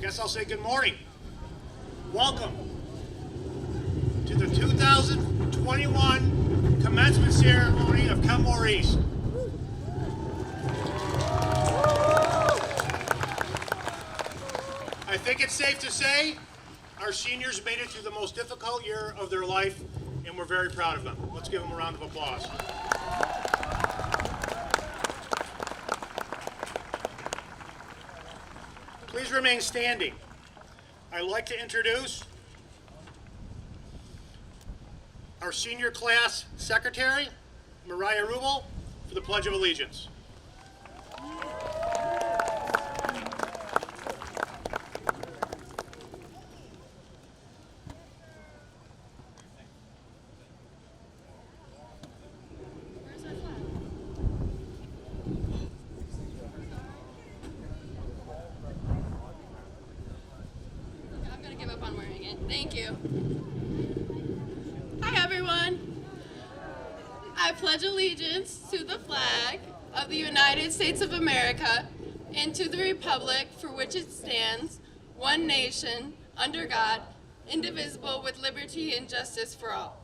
guess I'll say good morning. Welcome to the 2021 commencement ceremony of Kenmore East. I think it's safe to say our seniors made it through the most difficult year of their life, and we're very proud of them. Let's give them a round of applause. Please remain standing. I'd like to introduce our senior class secretary, Mariah Rubel, for the Pledge of Allegiance. Thank you. Hi, everyone. I pledge allegiance to the flag of the United States of America and to the republic for which it stands, one nation, under God, indivisible, with liberty and justice for all.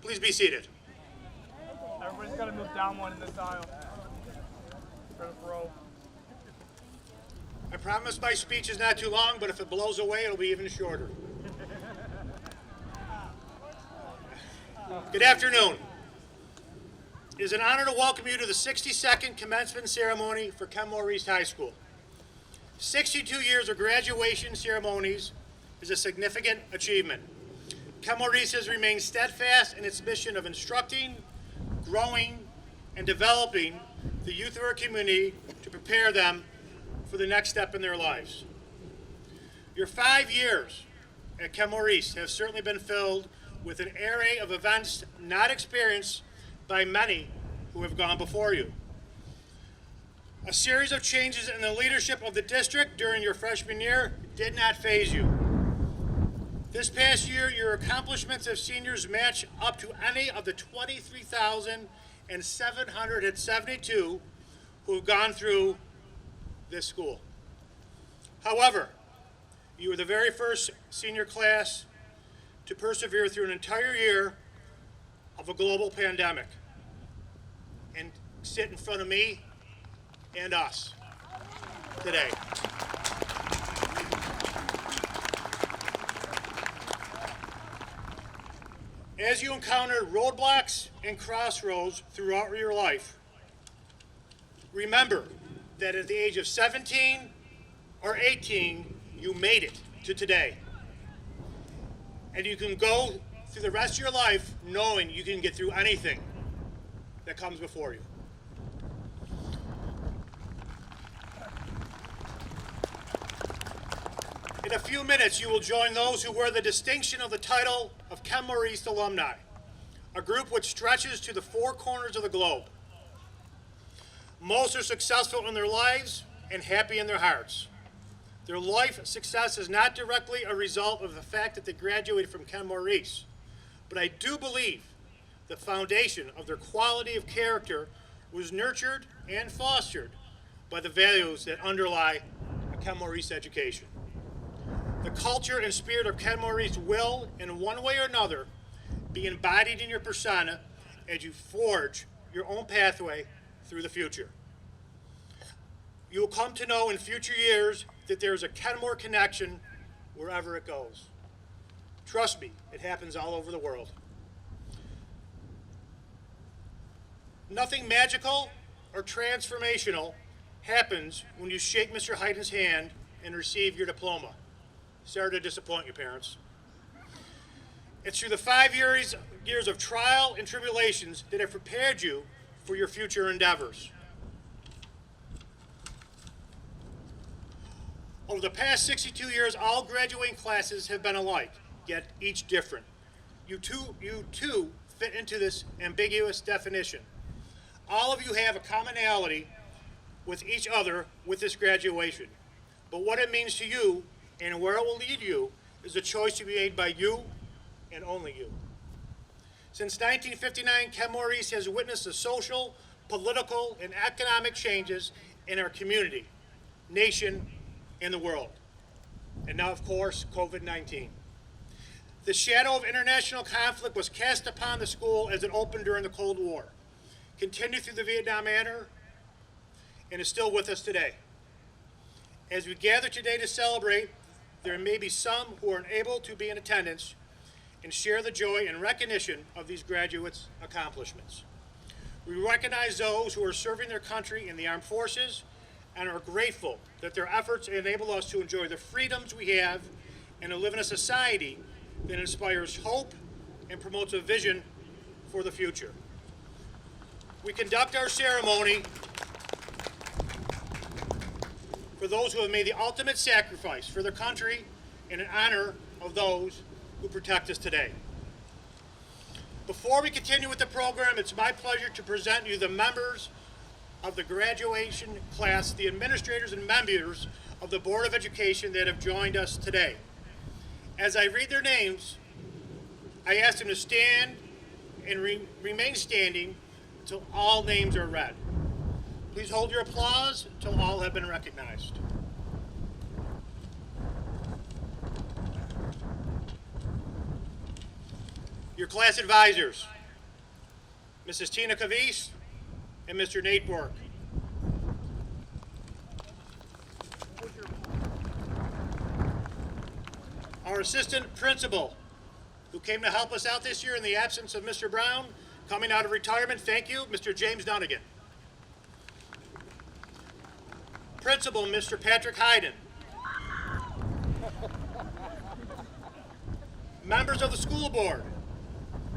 Please be seated. Everybody's got to move down one in this aisle. For the row. I promise my speech is not too long, but if it blows away, it'll be even shorter. Good afternoon. It is an honor to welcome you to the 62nd commencement ceremony for Kenmore East High School. 62 years of graduation ceremonies is a significant achievement. Kenmore East has remained steadfast in its mission of instructing, growing, and developing the youth of our community to prepare them for the next step in their lives. Your 5 years at Kenmore East have certainly been filled with an array of events not experienced by many who have gone before you. A series of changes in the leadership of the district during your freshman year did not faze you. This past year, your accomplishments as seniors match up to any of the 23,772 who have gone through this school. However, you were the very first senior class to persevere through an entire year of a global pandemic and sit in front of me and us today. As you encountered roadblocks and crossroads throughout your life, remember that at the age of 17 or 18, you made it to today. And you can go through the rest of your life knowing you can get through anything that comes before you. In a few minutes, you will join those who wear the distinction of the title of Kenmore East Alumni, a group which stretches to the four corners of the globe. Most are successful in their lives and happy in their hearts. Their life success is not directly a result of the fact that they graduated from Kenmore East, but I do believe the foundation of their quality of character was nurtured and fostered by the values that underlie a Kenmore East education. The culture and spirit of Kenmore East will, in one way or another, be embodied in your persona as you forge your own pathway through the future. You will come to know in future years that there is a Kenmore connection wherever it goes. Trust me, it happens all over the world. Nothing magical or transformational happens when you shake Mr. Hayden's hand and receive your diploma. Sorry to disappoint you, parents. It's through the 5 years of trial and tribulations that have prepared you for your future endeavors. Over the past 62 years, all graduating classes have been alike, yet each different. You too fit into this ambiguous definition. All of you have a commonality with each other with this graduation. but what it means to you and where it will lead you is a choice to be made by you and only you. Since 1959, Kenmore East has witnessed the social, political, and economic changes in our community, nation, and the world. And now, of course, COVID-19. The shadow of international conflict was cast upon the school as it opened during the Cold War, continued through the Vietnam era, and is still with us today. As we gather today to celebrate, there may be some who are unable to be in attendance and share the joy and recognition of these graduates' accomplishments. We recognize those who are serving their country in the armed forces and are grateful that their efforts enable us to enjoy the freedoms we have and to live in a society that inspires hope and promotes a vision for the future. We conduct our ceremony for those who have made the ultimate sacrifice for their country and in honor of those who protect us today. Before we continue with the program, it's my pleasure to present you the members of the graduation class, the administrators and members of the Board of Education that have joined us today. As I read their names, I ask them to stand and remain standing until all names are read. Please hold your applause until all have been recognized. Your class advisors, Mrs. Tina Cavis and Mr. Nate Bork. Our assistant principal, who came to help us out this year in the absence of Mr. Brown, coming out of retirement, thank you, Mr. James Dunnigan. Principal, Mr. Patrick Hayden. Members of the school board,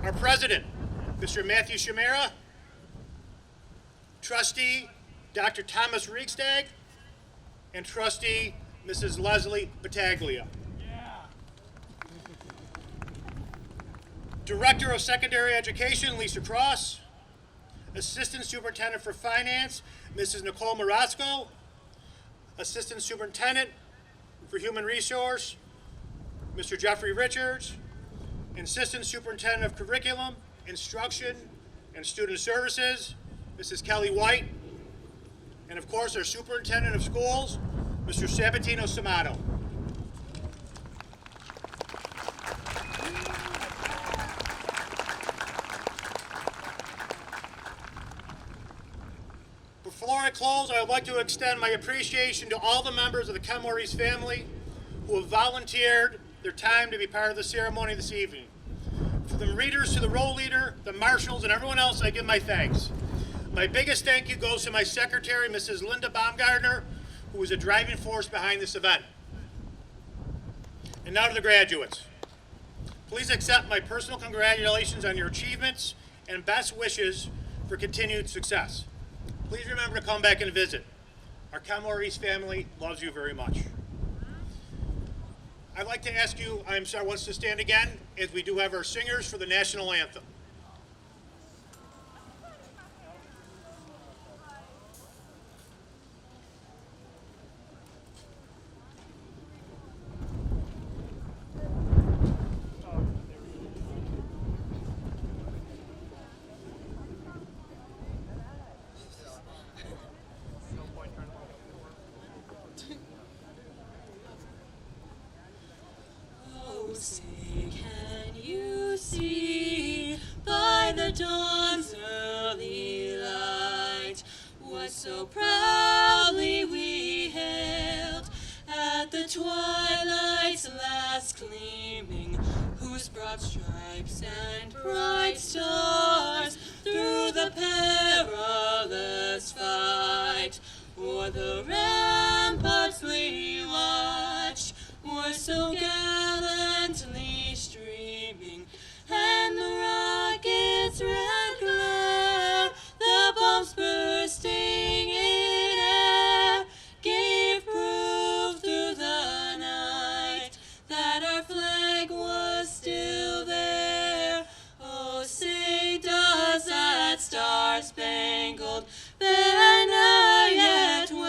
our president, Mr. Matthew Shimera, trustee, Dr. Thomas Riegstag, and trustee, Mrs. Leslie Battaglia. Director of Secondary Education, Lisa Cross. Assistant Superintendent for Finance, Mrs. Nicole Marasco. Assistant Superintendent for Human Resource, Mr. Jeffrey Richards. Assistant Superintendent of Curriculum, Instruction, and Student Services, Mrs. Kelly White. And of course, our Superintendent of Schools, Mr. Sabatino Samato. Before I close, I would like to extend my appreciation to all the members of the Kenmore East family who have volunteered their time to be part of the ceremony this evening. From the readers to the roll leader, the marshals, and everyone else, I give my thanks. My biggest thank you goes to my secretary, Mrs. Linda Baumgartner, who was a driving force behind this event. And now to the graduates. Please accept my personal congratulations on your achievements and best wishes for continued success. Please remember to come back and visit. Our Kenmore East family loves you very much. I'd like to ask you, I'm sorry, once to stand again, as we do have our singers for the National Anthem. Say, can you see by the dawn's early light what so proudly we hailed at the twilight's last gleaming, whose broad stripes and bright stars through the perilous fight o'er the ramparts we watched were so gallantly streaming, and the rocket's red glare, the bombs bursting in air, gave proof through the night that our flag was still there. Oh, say does that star-spangled banner yet wave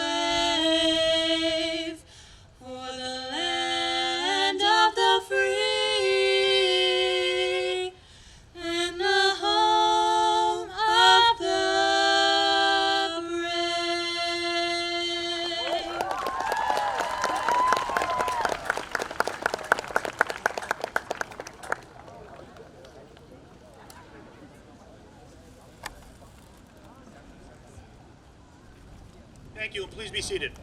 Thank you, and please be seated.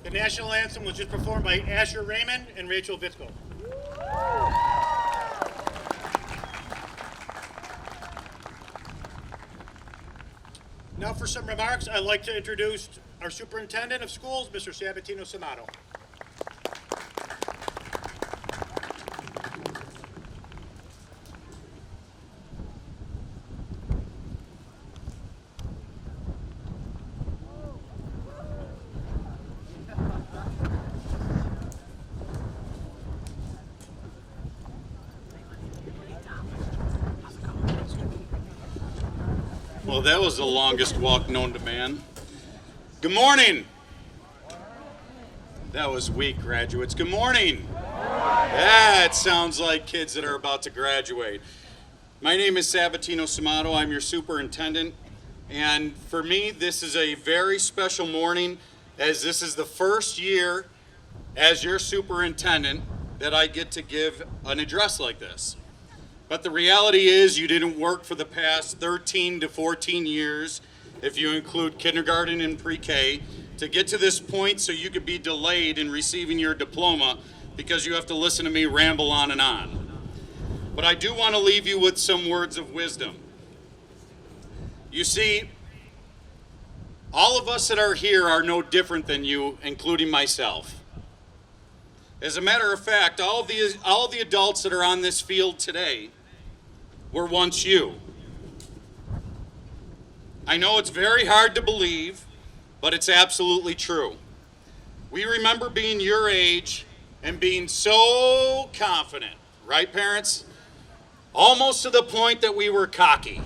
The National Anthem was just performed by Asher Raymond and Rachel Vitko. Now for some remarks, I'd like to introduce our Superintendent of Schools, Mr. Sabatino Samato. Well, that was the longest walk known to man. Good morning. That was weak, graduates. Good morning. That sounds like kids that are about to graduate. My name is Sabatino Samato. I'm your superintendent. And for me, this is a very special morning, as this is the first year as your superintendent that I get to give an address like this. But the reality is you didn't work for the past 13 to 14 years, if you include kindergarten and pre-K, to get to this point so you could be delayed in receiving your diploma because you have to listen to me ramble on and on. But I do want to leave you with some words of wisdom. You see, all of us that are here are no different than you, including myself. As a matter of fact, all the adults that are on this field today were once you. I know it's very hard to believe, but it's absolutely true. We remember being your age and being so confident, right, parents? Almost to the point that we were cocky.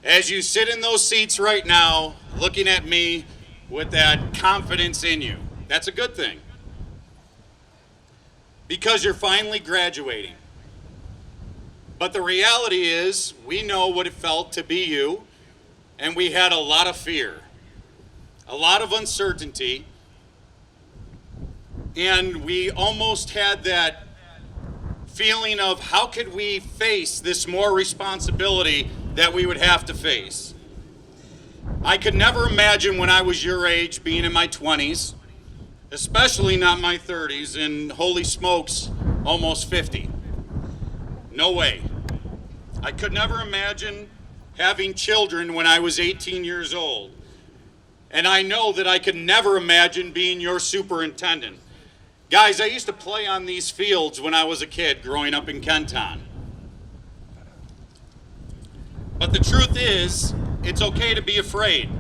As you sit in those seats right now, looking at me with that confidence in you. That's a good thing. Because you're finally graduating. But the reality is, we know what it felt to be you, and we had a lot of fear, a lot of uncertainty, and we almost had that feeling of how could we face this more responsibility that we would have to face. I could never imagine when I was your age being in my 20s, especially not my 30s, and holy smokes, almost 50. No way. I could never imagine having children when I was 18 years old. And I know that I could never imagine being your superintendent. Guys, I used to play on these fields when I was a kid growing up in Kenton. But the truth is, it's okay to be afraid.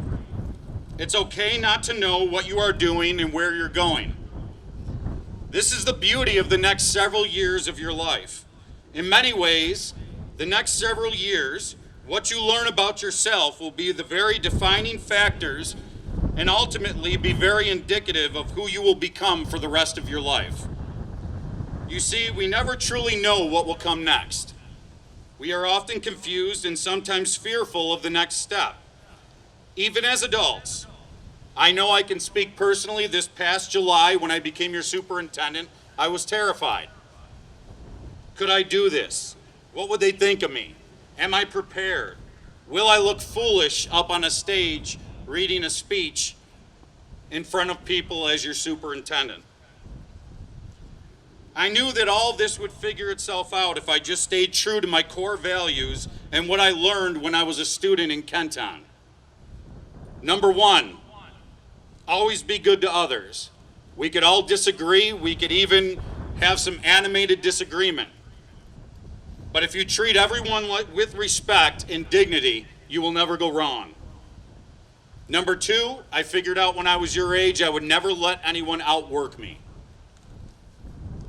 It's okay not to know what you are doing and where you're going. This is the beauty of the next several years of your life. In many ways, the next several years, what you learn about yourself will be the very defining factors and ultimately be very indicative of who you will become for the rest of your life. You see, we never truly know what will come next. We are often confused and sometimes fearful of the next step. Even as adults, I know I can speak personally. This past July, when I became your superintendent, I was terrified. Could I do this? What would they think of me? Am I prepared? Will I look foolish up on a stage reading a speech in front of people as your superintendent? I knew that all this would figure itself out if I just stayed true to my core values and what I learned when I was a student in Kenton. Number one, always be good to others. We could all disagree. We could even have some animated disagreement. But if you treat everyone with respect and dignity, you will never go wrong. Number two, I figured out when I was your age, I would never let anyone outwork me.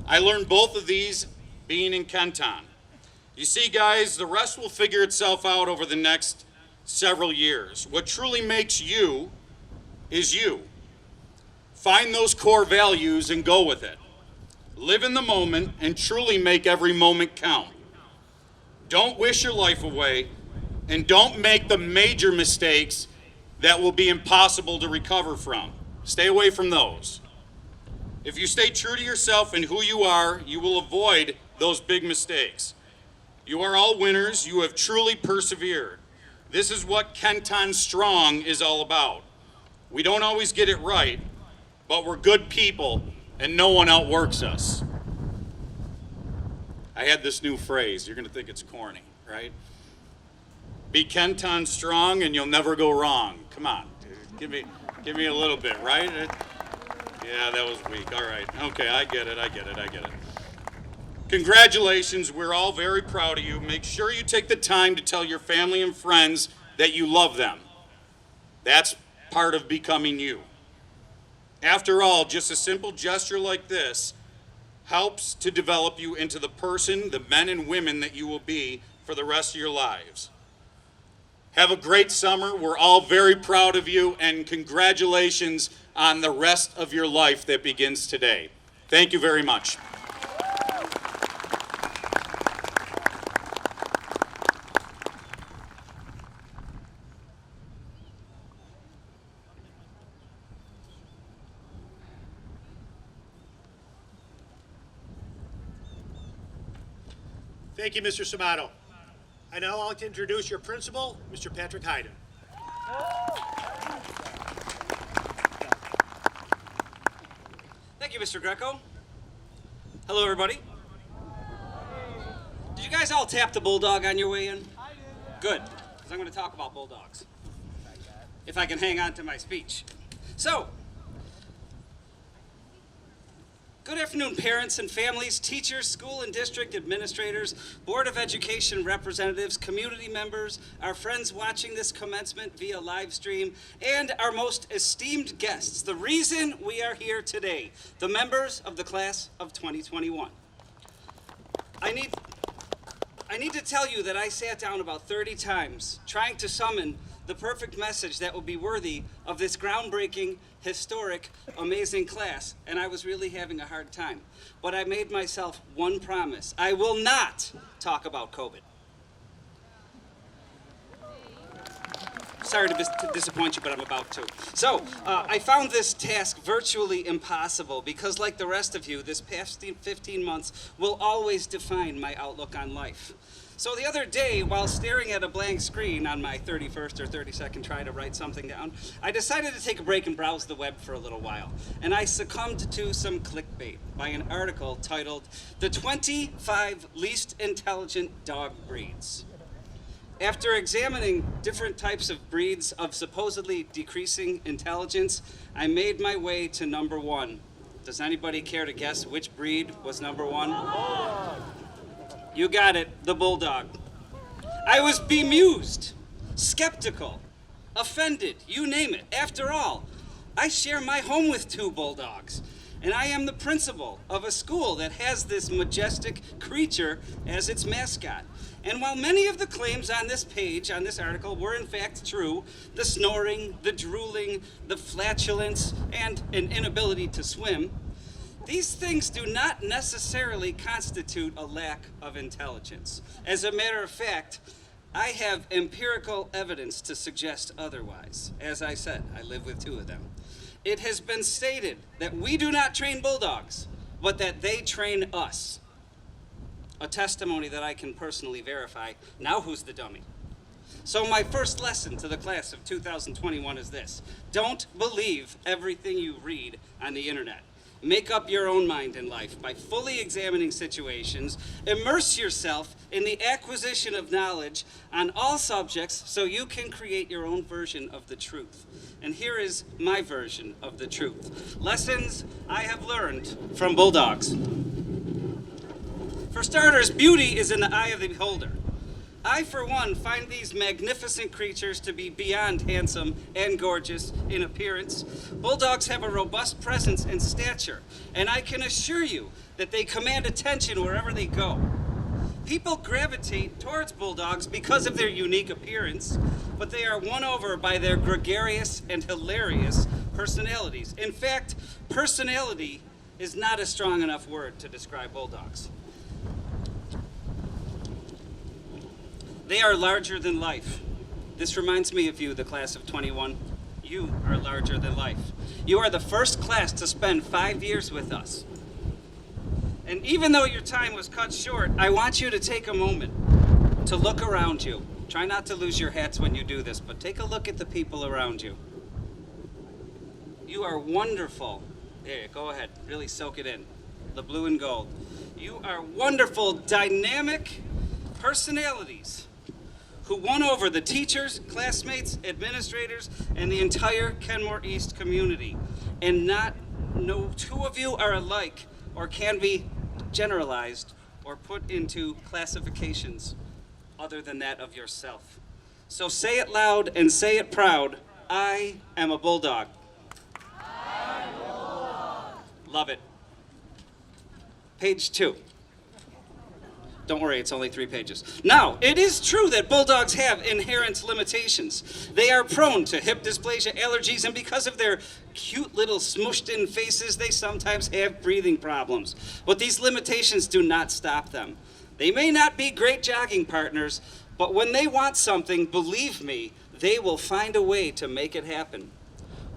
I learned both of these being in Kenton. You see, guys, the rest will figure itself out over the next several years. What truly makes you is you. Find those core values and go with it. Live in the moment and truly make every moment count. Don't wish your life away, and don't make the major mistakes that will be impossible to recover from. Stay away from those. If you stay true to yourself and who you are, you will avoid those big mistakes. You are all winners. You have truly persevered. This is what Kenton Strong is all about. We don't always get it right, but we're good people and no one outworks us. I had this new phrase. You're going to think it's corny, right? Be Kenton Strong and you'll never go wrong. Come on, dude. Give me a little bit, right? Yeah, that was weak. All right. Okay, I get it. Congratulations. We're all very proud of you. Make sure you take the time to tell your family and friends that you love them. That's part of becoming you. After all, just a simple gesture like this helps to develop you into the person, the men and women that you will be for the rest of your lives. Have a great summer. We're all very proud of you, and congratulations on the rest of your life that begins today. Thank you very much. Thank you, Mr. Samato. I now like to introduce your principal, Mr. Patrick Hayden. Thank you, Mr. Greco. Hello, everybody. Did you guys all tap the bulldog on your way in? Good, because I'm going to talk about bulldogs, if I can hang on to my speech. So, good afternoon, parents and families, teachers, school and district administrators, Board of Education representatives, community members, our friends watching this commencement via live stream, and our most esteemed guests, the reason we are here today, the members of the class of 2021. I need to tell you that I sat down about 30 times trying to summon the perfect message that will be worthy of this groundbreaking, historic, amazing class, and I was really having a hard time. But I made myself one promise. I will not talk about COVID. Sorry to disappoint you, but I'm about to. So, I found this task virtually impossible because, like the rest of you, this past 15 months will always define my outlook on life. So the other day, while staring at a blank screen on my 31st or 32nd try to write something down, I decided to take a break and browse the web for a little while. And I succumbed to some clickbait by an article titled, "The 25 Least Intelligent Dog Breeds." After examining different types of breeds of supposedly decreasing intelligence, I made my way to number one. Does anybody care to guess which breed was number one? You got it, the bulldog. I was bemused, skeptical, offended, you name it. After all, I share my home with 2 bulldogs, and I am the principal of a school that has this majestic creature as its mascot. And while many of the claims on this page, on this article, were in fact true, the snoring, the drooling, the flatulence, and an inability to swim, these things do not necessarily constitute a lack of intelligence. As a matter of fact, I have empirical evidence to suggest otherwise. As I said, I live with 2 of them. It has been stated that we do not train bulldogs, but that they train us. A testimony that I can personally verify. Now who's the dummy? So my first lesson to the class of 2021 is this: don't believe everything you read on the internet. Make up your own mind in life by fully examining situations. Immerse yourself in the acquisition of knowledge on all subjects so you can create your own version of the truth. And here is my version of the truth. Lessons I have learned from bulldogs. For starters, beauty is in the eye of the beholder. I, for one, find these magnificent creatures to be beyond handsome and gorgeous in appearance. Bulldogs have a robust presence and stature, and I can assure you that they command attention wherever they go. People gravitate towards bulldogs because of their unique appearance, but they are won over by their gregarious and hilarious personalities. In fact, personality is not a strong enough word to describe bulldogs. They are larger than life. This reminds me of you, the class of 21. You are larger than life. You are the first class to spend 5 years with us. And even though your time was cut short, I want you to take a moment to look around you Try not to lose your hats when you do this, but take a look at the people around you. You are wonderful. There, go ahead. Really soak it in. The blue and gold. You are wonderful, dynamic personalities who won over the teachers, classmates, administrators, and the entire Kenmore East community. And no two of you are alike or can be generalized or put into classifications other than that of yourself. So say it loud and say it proud. I am a bulldog. I'm a bulldog. Love it. Page 2. Don't worry, it's only 3 pages. Now, it is true that bulldogs have inherent limitations. They are prone to hip dysplasia, allergies, and because of their cute little smooshed-in faces, they sometimes have breathing problems. But these limitations do not stop them. They may not be great jogging partners, but when they want something, believe me, they will find a way to make it happen.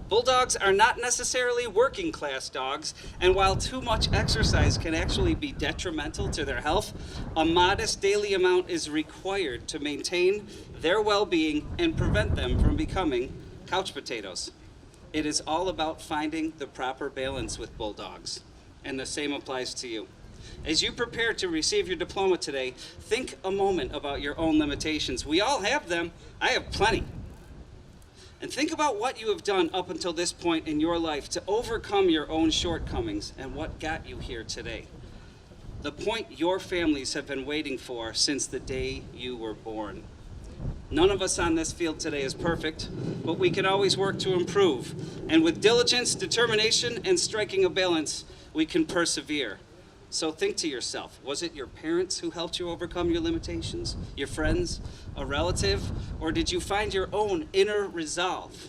Bulldogs are not necessarily working class dogs, and while too much exercise can actually be detrimental to their health, a modest daily amount is required to maintain their well-being and prevent them from becoming couch potatoes. It is all about finding the proper balance with bulldogs, and the same applies to you. As you prepare to receive your diploma today, think a moment about your own limitations. We all have them. I have plenty. And think about what you have done up until this point in your life to overcome your own shortcomings and what got you here today. The point your families have been waiting for since the day you were born. None of us on this field today is perfect, but we can always work to improve. And with diligence, determination, and striking a balance, we can persevere. So think to yourself, was it your parents who helped you overcome your limitations? Your friends? A relative? Or did you find your own inner resolve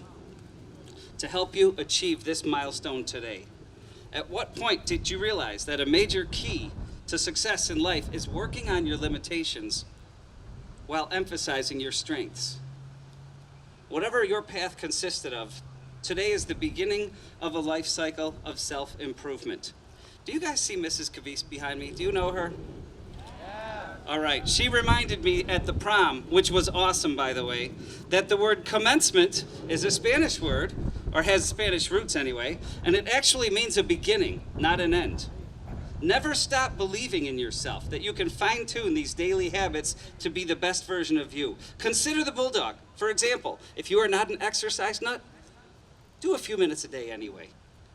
to help you achieve this milestone today? At what point did you realize that a major key to success in life is working on your limitations while emphasizing your strengths? Whatever your path consisted of, today is the beginning of a life cycle of self-improvement. Do you guys see Mrs. Cavise behind me? Do you know her? Yeah. All right. She reminded me at the prom, which was awesome, by the way, that the word commencement is a Spanish word, or has Spanish roots anyway, and it actually means a beginning, not an end. Never stop believing in yourself, that you can fine-tune these daily habits to be the best version of you. Consider the bulldog. For example, if you are not an exercise nut, do a few minutes a day anyway.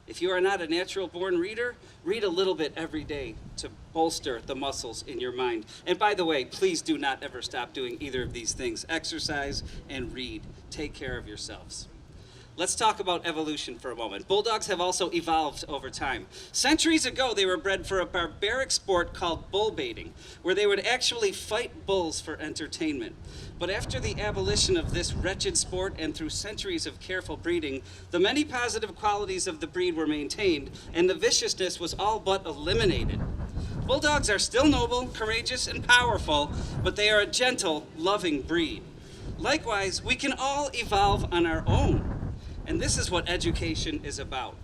If you are not a natural-born reader, read a little bit every day to bolster the muscles in your mind. And by the way, please do not ever stop doing either of these things. Exercise and read. Take care of yourselves. Let's talk about evolution for a moment. Bulldogs have also evolved over time. Centuries ago, they were bred for a barbaric sport called bull baiting, where they would actually fight bulls for entertainment. But after the abolition of this wretched sport and through centuries of careful breeding, the many positive qualities of the breed were maintained, and the viciousness was all but eliminated. Bulldogs are still noble, courageous, and powerful, but they are a gentle, loving breed. Likewise, we can all evolve on our own. And this is what education is about.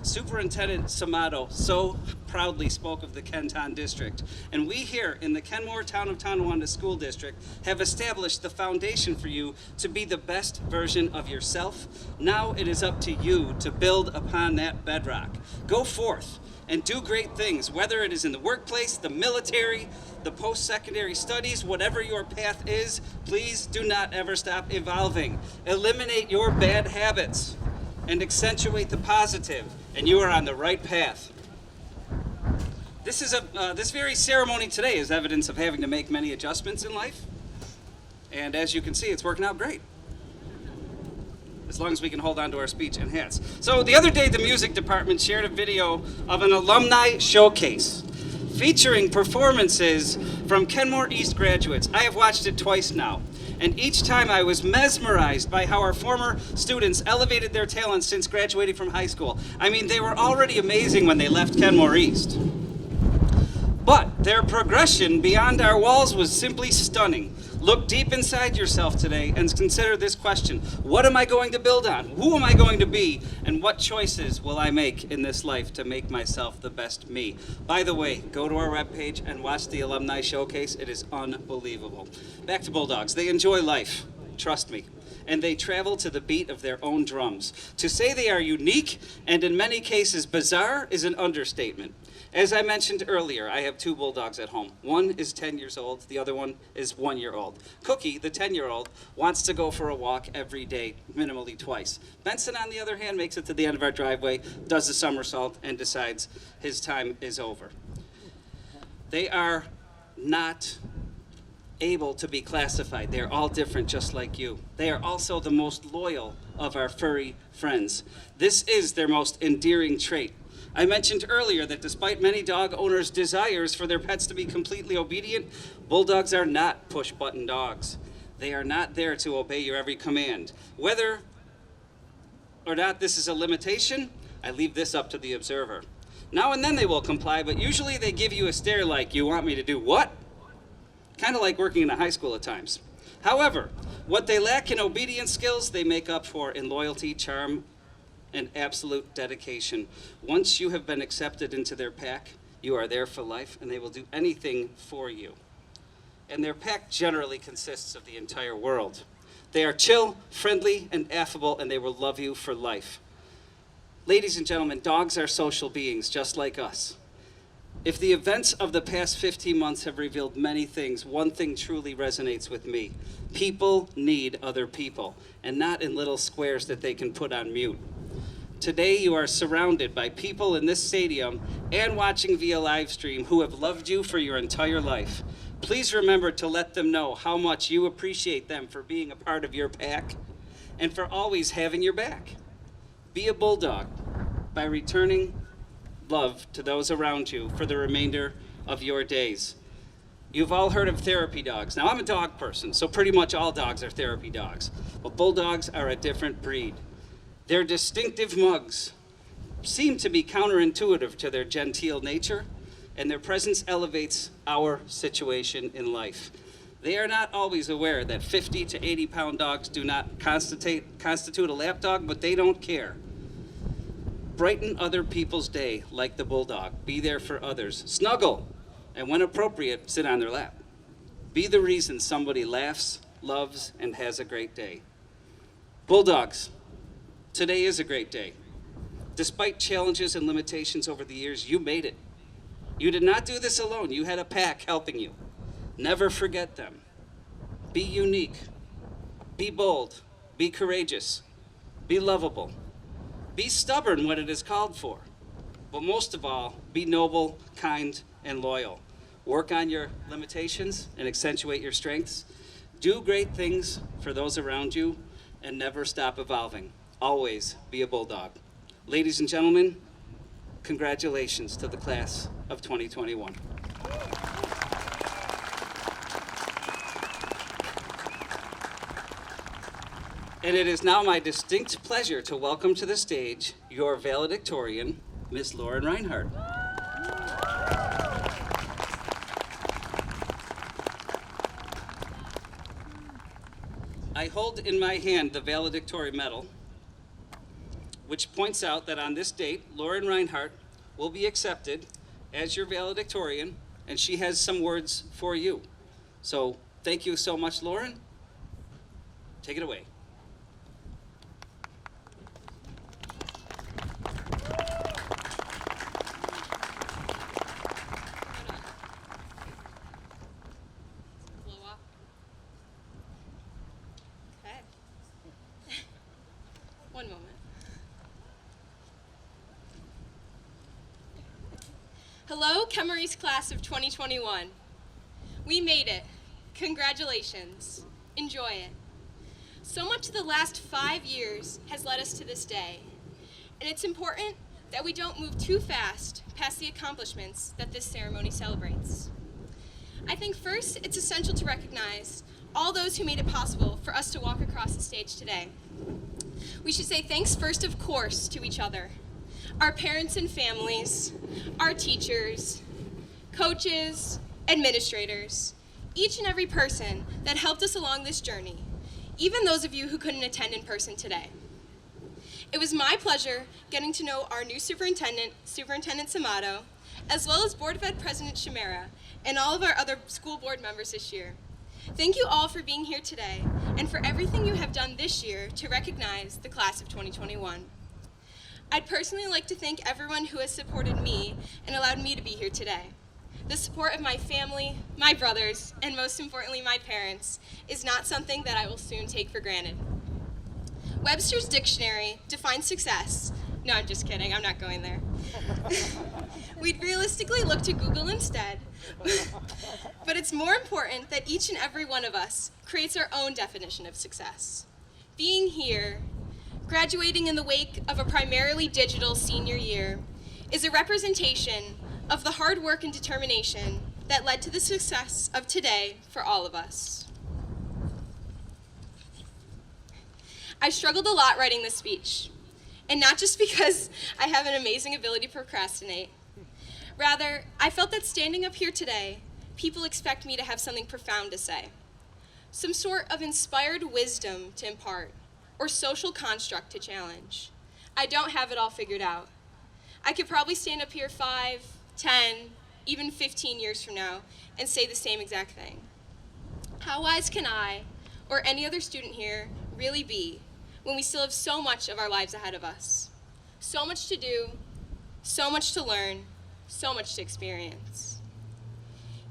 Superintendent Samato so proudly spoke of the Kenton District, and we here in the Kenmore-Tonawanda School District have established the foundation for you to be the best version of yourself. Now it is up to you to build upon that bedrock. Go forth and do great things, whether it is in the workplace, the military, the post-secondary studies, whatever your path is, please do not ever stop evolving. Eliminate your bad habits and accentuate the positive, and you are on the right path. This very ceremony today is evidence of having to make many adjustments in life, and as you can see, it's working out great. As long as we can hold on to our speech and hats. So the other day, the music department shared a video of an alumni showcase featuring performances from Kenmore East graduates. I have watched it twice now, and each time I was mesmerized by how our former students elevated their talents since graduating from high school. I mean, they were already amazing when they left Kenmore East. But their progression beyond our walls was simply stunning. Look deep inside yourself today and consider this question. What am I going to build on? Who am I going to be? And what choices will I make in this life to make myself the best me? By the way, go to our webpage and watch the alumni showcase. It is unbelievable. Back to Bulldogs. They enjoy life. Trust me. And they travel to the beat of their own drums. To say they are unique and in many cases bizarre is an understatement. As I mentioned earlier, I have 2 Bulldogs at home. One is 10 years old, the other one is 1 year old. Cookie, the 10-year-old, wants to go for a walk every day, minimally twice. Benson, on the other hand, makes it to the end of our driveway, does a somersault, and decides his time is over. They are not able to be classified. They're all different, just like you. They are also the most loyal of our furry friends. This is their most endearing trait. I mentioned earlier that despite many dog owners' desires for their pets to be completely obedient, Bulldogs are not push-button dogs. They are not there to obey your every command. Whether or not this is a limitation, I leave this up to the observer. Now and then they will comply, but usually they give you a stare like, "You want me to do what?" Kind of like working in a high school at times. However, what they lack in obedience skills, they make up for in loyalty, charm, and absolute dedication. Once you have been accepted into their pack, you are there for life, and they will do anything for you. And their pack generally consists of the entire world. They are chill, friendly, and affable, and they will love you for life. Ladies and gentlemen, dogs are social beings just like us. If the events of the past 15 months have revealed many things, one thing truly resonates with me. People need other people, and not in little squares that they can put on mute. Today you are surrounded by people in this stadium and watching via live stream who have loved you for your entire life. Please remember to let them know how much you appreciate them for being a part of your pack and for always having your back. Be a Bulldog by returning love to those around you for the remainder of your days. You've all heard of therapy dogs. Now, I'm a dog person, so pretty much all dogs are therapy dogs. But Bulldogs are a different breed. Their distinctive mugs seem to be counterintuitive to their genteel nature, and their presence elevates our situation in life. They are not always aware that 50 to 80-pound dogs do not constitute a lap dog, but they don't care. Brighten other people's day like the Bulldog. Be there for others. Snuggle, and when appropriate, sit on their lap. Be the reason somebody laughs, loves, and has a great day. Bulldogs, today is a great day. Despite challenges and limitations over the years, you made it. You did not do this alone. You had a pack helping you. Never forget them. Be unique. Be bold. Be courageous. Be lovable. Be stubborn when it is called for. But most of all, be noble, kind, and loyal. Work on your limitations and accentuate your strengths. Do great things for those around you, and never stop evolving. Always be a Bulldog. Ladies and gentlemen, congratulations to the class of 2021. And it is now my distinct pleasure to welcome to the stage your valedictorian, Miss Lauren Reinhardt. I hold in my hand the valedictory medal, which points out that on this date, Lauren Reinhardt will be accepted as your valedictorian, and she has some words for you. So thank you so much, Lauren. Take it away. One moment. Hello, Kenmore-East class of 2021. We made it. Congratulations. Enjoy it. So much of the last 5 years has led us to this day, and it's important that we don't move too fast past the accomplishments that this ceremony celebrates. I think first it's essential to recognize all those who made it possible for us to walk across the stage today. We should say thanks first, of course, to each other, our parents and families, our teachers, coaches, administrators, each and every person that helped us along this journey, even those of you who couldn't attend in person today. It was my pleasure getting to know our new superintendent, Superintendent Samato, as well as Board of Ed President Shamara, and all of our other school board members this year. Thank you all for being here today and for everything you have done this year to recognize the class of 2021. I'd personally like to thank everyone who has supported me and allowed me to be here today. The support of my family, my brothers, and most importantly, my parents, is not something that I will soon take for granted. Webster's Dictionary defines success. No, I'm just kidding, I'm not going there. We'd realistically look to Google instead. But it's more important that each and every one of us creates our own definition of success. Being here, graduating in the wake of a primarily digital senior year, is a representation of the hard work and determination that led to the success of today for all of us. I struggled a lot writing this speech, and not just because I have an amazing ability to procrastinate. Rather, I felt that standing up here today, people expect me to have something profound to say, some sort of inspired wisdom to impart, or social construct to challenge. I don't have it all figured out. I could probably stand up here 5, 10, even 15 years from now and say the same exact thing. How wise can I, or any other student here, really be when we still have so much of our lives ahead of us? So much to do, so much to learn, so much to experience.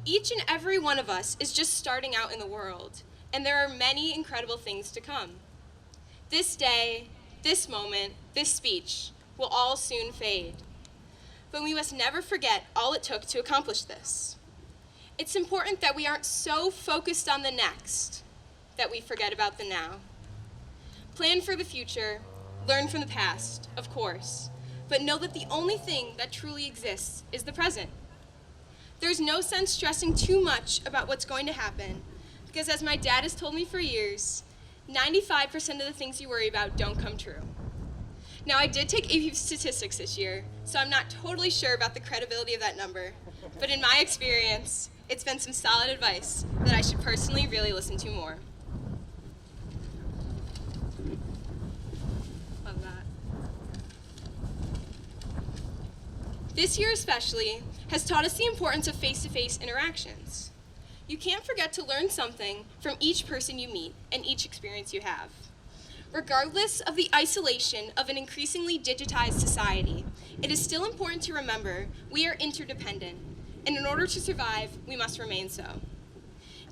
Each and every one of us is just starting out in the world, and there are many incredible things to come. This day, this moment, this speech will all soon fade. But we must never forget all it took to accomplish this. It's important that we aren't so focused on the next that we forget about the now. Plan for the future, learn from the past, of course, but know that the only thing that truly exists is the present. There's no sense stressing too much about what's going to happen, because as my dad has told me for years, 95% of the things you worry about don't come true. Now, I did take AP statistics this year, so I'm not totally sure about the credibility of that number, but in my experience, it's been some solid advice that I should personally really listen to more. Love that. This year especially has taught us the importance of face-to-face interactions. You can't forget to learn something from each person you meet and each experience you have. Regardless of the isolation of an increasingly digitized society, it is still important to remember we are interdependent, and in order to survive, we must remain so.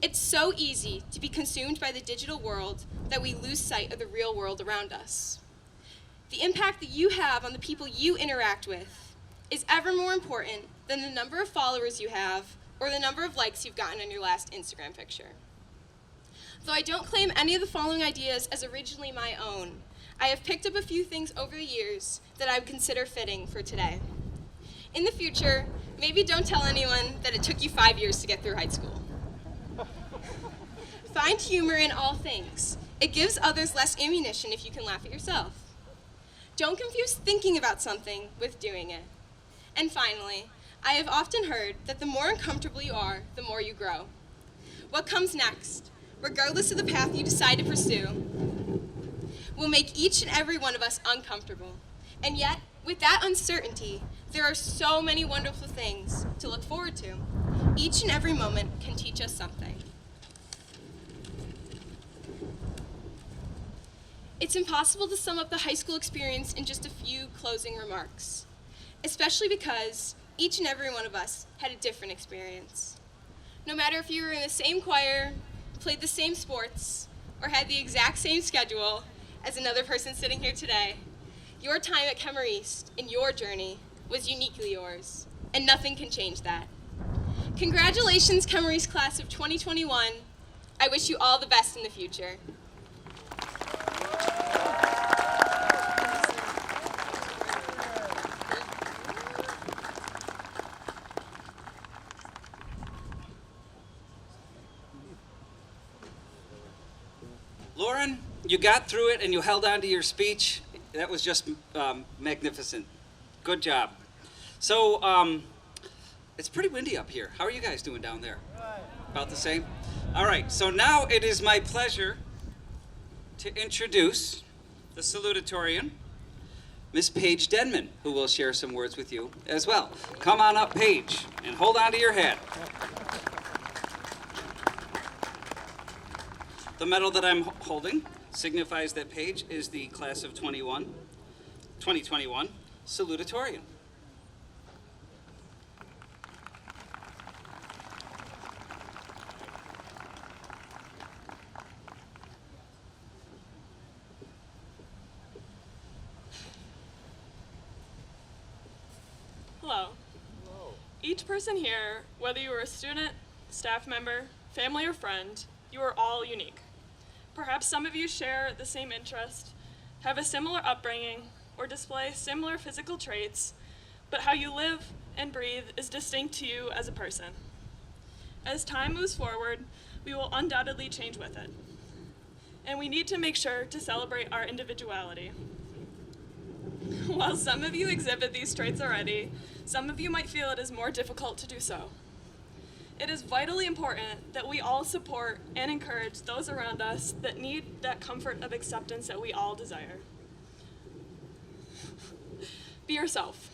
It's so easy to be consumed by the digital world that we lose sight of the real world around us. The impact that you have on the people you interact with is ever more important than the number of followers you have or the number of likes you've gotten on your last Instagram picture. Though I don't claim any of the following ideas as originally my own, I have picked up a few things over the years that I would consider fitting for today. In the future, maybe don't tell anyone that it took you 5 years to get through high school. Find humor in all things. It gives others less ammunition if you can laugh at yourself. Don't confuse thinking about something with doing it. And finally, I have often heard that the more uncomfortable you are, the more you grow. What comes next, regardless of the path you decide to pursue, will make each and every one of us uncomfortable. And yet, with that uncertainty, there are so many wonderful things to look forward to. Each and every moment can teach us something. It's impossible to sum up the high school experience in just a few closing remarks, especially because each and every one of us had a different experience. No matter if you were in the same choir, played the same sports, or had the exact same schedule as another person sitting here today, your time at Kenmore East and your journey was uniquely yours, and nothing can change that. Congratulations, Kenmore East class of 2021. I wish you all the best in the future. Lauren, you got through it and you held on to your speech. That was just magnificent. Good job. So, it's pretty windy up here. How are you guys doing down there? About the same? All right, so now it is my pleasure to introduce the salutatorian, Miss Paige Denman, who will share some words with you as well. Come on up, Paige, and hold on to your hat. The medal that I'm holding signifies that Paige is the class of 2021 salutatorian. Hello. Each person here, whether you are a student, staff member, family, or friend, you are all unique. Perhaps some of you share the same interest, have a similar upbringing, or display similar physical traits, but how you live and breathe is distinct to you as a person. As time moves forward, we will undoubtedly change with it. And we need to make sure to celebrate our individuality. While some of you exhibit these traits already, some of you might feel it is more difficult to do so. It is vitally important that we all support and encourage those around us that need that comfort of acceptance that we all desire. Be yourself.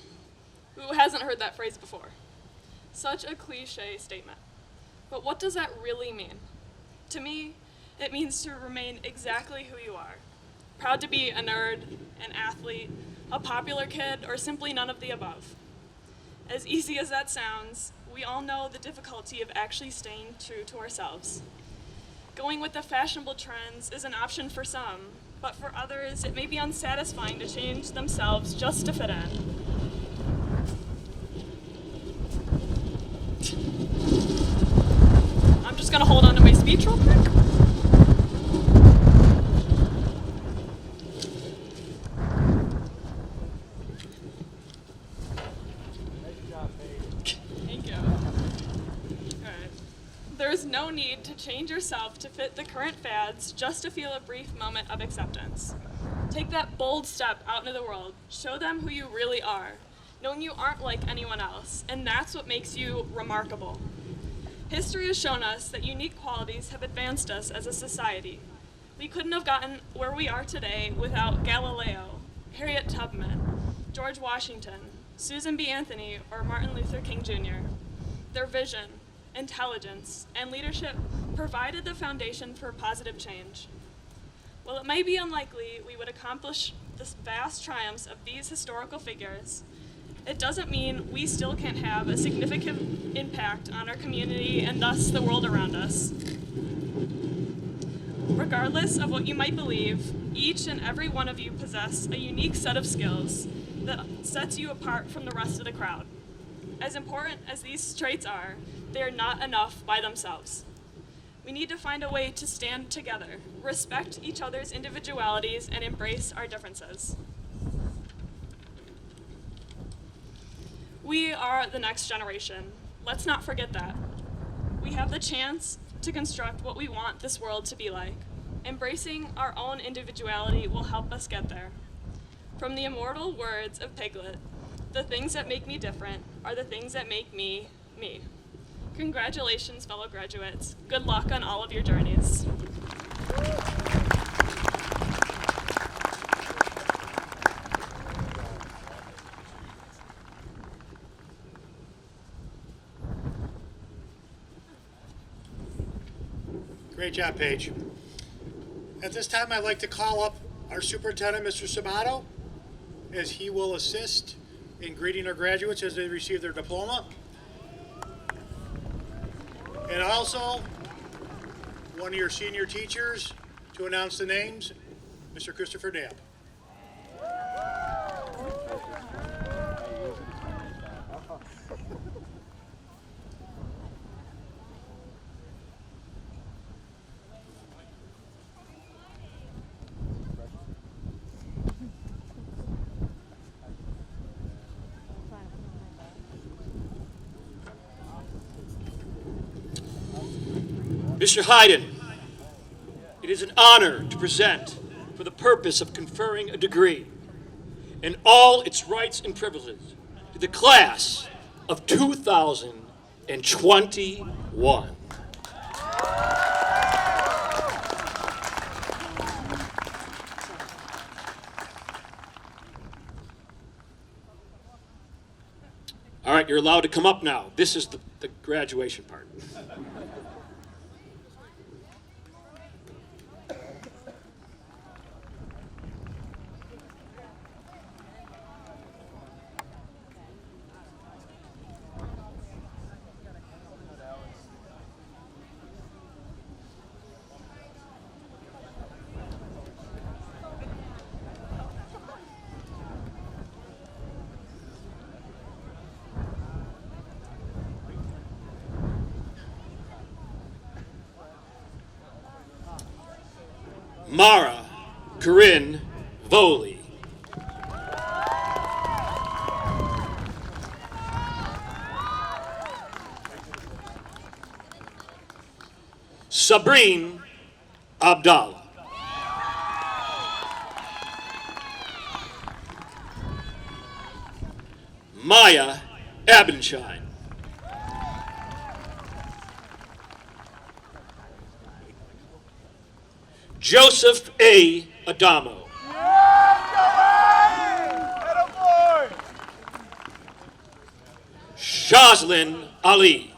Who hasn't heard that phrase before? Such a cliche statement. But what does that really mean? To me, it means to remain exactly who you are. Proud to be a nerd, an athlete, a popular kid, or simply none of the above. As easy as that sounds, we all know the difficulty of actually staying true to ourselves. Going with the fashionable trends is an option for some, but for others, it may be unsatisfying to change themselves just to fit in. I'm just gonna hold on to my speech real quick. Thank you. Alright. There is no need to change yourself to fit the current fads just to feel a brief moment of acceptance. Take that bold step out into the world. Show them who you really are, knowing you aren't like anyone else, and that's what makes you remarkable. History has shown us that unique qualities have advanced us as a society. We couldn't have gotten where we are today without Galileo, Harriet Tubman, George Washington, Susan B. Anthony, or Martin Luther King Jr. Their vision, intelligence, and leadership provided the foundation for positive change. While it may be unlikely we would accomplish the vast triumphs of these historical figures, it doesn't mean we still can't have a significant impact on our community and thus the world around us. Regardless of what you might believe, each and every one of you possess a unique set of skills that sets you apart from the rest of the crowd. As important as these traits are, they are not enough by themselves. We need to find a way to stand together, respect each other's individualities, and embrace our differences. We are the next generation. Let's not forget that. We have the chance to construct what we want this world to be like. Embracing our own individuality will help us get there. From the immortal words of Piglet, the things that make me different are the things that make me, me. Congratulations, fellow graduates. Good luck on all of your journeys. Great job, Paige. At this time, I'd like to call up our superintendent, Mr. Sabato, as he will assist in greeting our graduates as they receive their diploma. And also, one of your senior teachers to announce the names, Mr. Christopher Knapp. Mr. Hayden, it is an honor to present for the purpose of conferring a degree and all its rights and privileges to the class of 2021. All right, you're allowed to come up now. This is the graduation part. Mara Corinne Voley. Sabrine Abdallah. Maya Abenshine. Joseph A. Adamo. Shazlin Ali.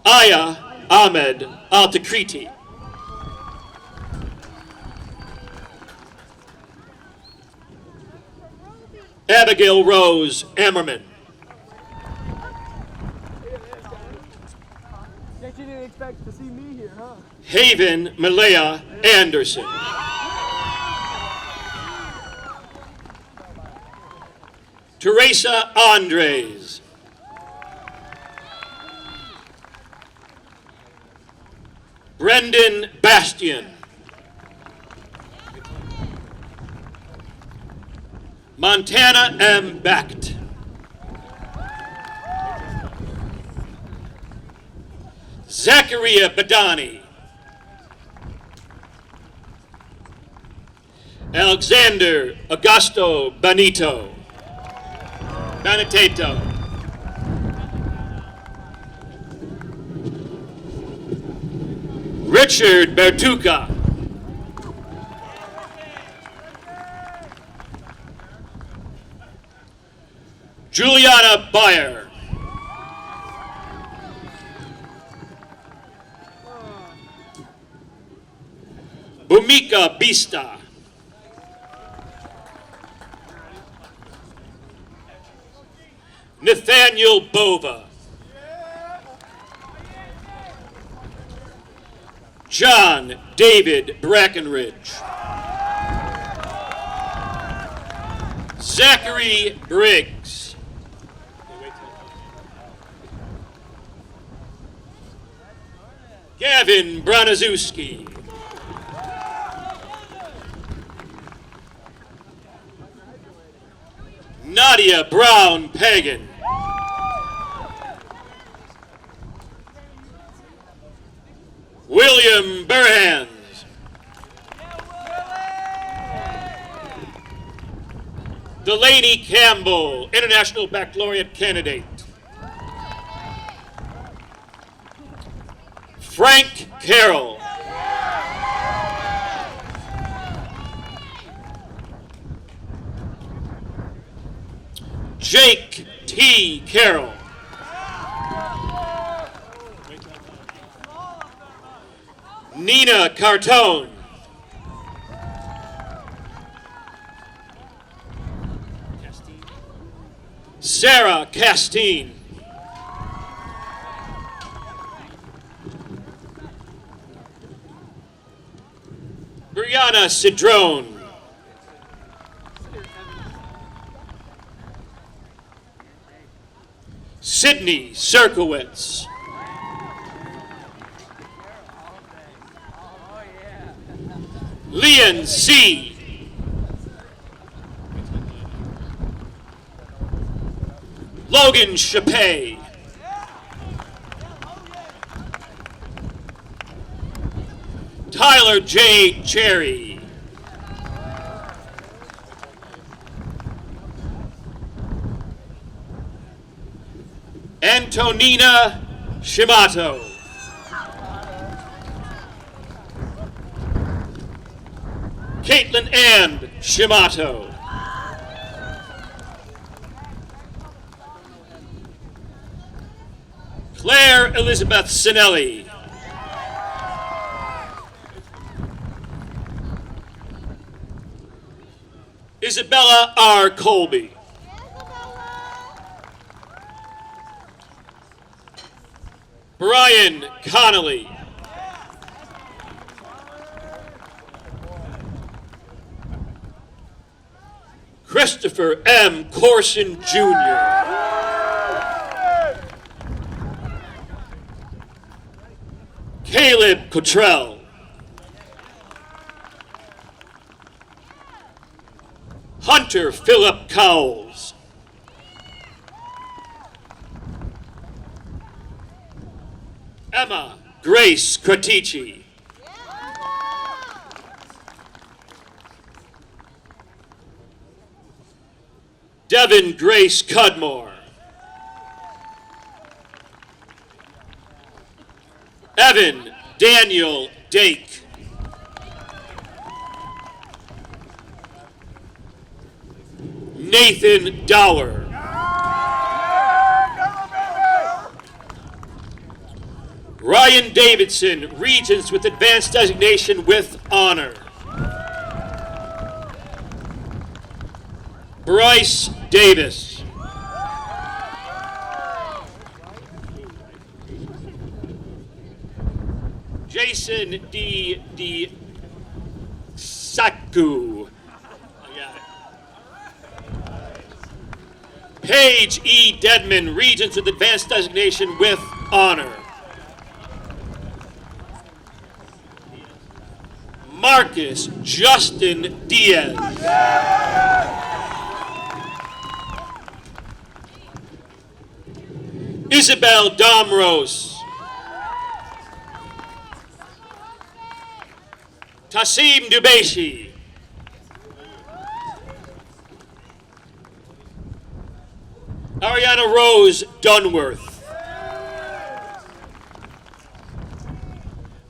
Aya Ahmed Al-Takriti. Abigail Rose Ammerman. Guess you didn't expect to see me here, huh? Haven Malaya Anderson. Teresa Andres. Brendan Bastian. Montana M. Becht. Zachariah Badani. Alexander Augusto Benito. Beniteto. Richard Bertuca. Juliana Bayer. Bhumika Bista. Nathaniel Bova. John David Brackenridge. Zachary Briggs. Gavin Broniszewski. Nadia Brown Pagan. William Burhans. Delaney Campbell, International Baccalaureate candidate. Frank Carroll. Jake T. Carroll. Nina Cartone. Sarah Castine. Brianna Cedrone. Sydney Serkowitz. Leon C. Logan Chappé. Tyler J. Cherry. Antonina Shimato. Caitlin Ann Shimato. Claire Elizabeth Sinelli. Isabella R. Colby. Brian Connolly. Christopher M. Corson Jr. Caleb Cottrell. Hunter Philip Cowles. Emma Grace Cratici. Devin Grace Cudmore. Evan Daniel Dake. Nathan Dower. Ryan Davidson, Regents with Advanced Designation with Honor. Bryce Davis. Jason D. Saku. Paige E. Dedman, Regents with Advanced Designation with Honor. Marcus Justin Diaz. Isabel Domros. Tassim Dubeshi. Ariana Rose Dunworth.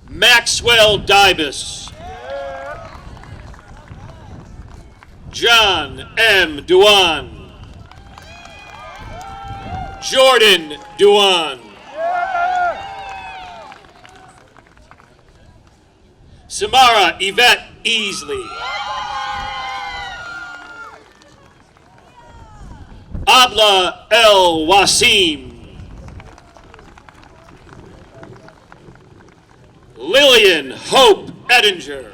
Maxwell Dibus. John M. Duan. Jordan Duan. Samara Yvette Easley. Abla El Wasim. Lillian Hope Edinger.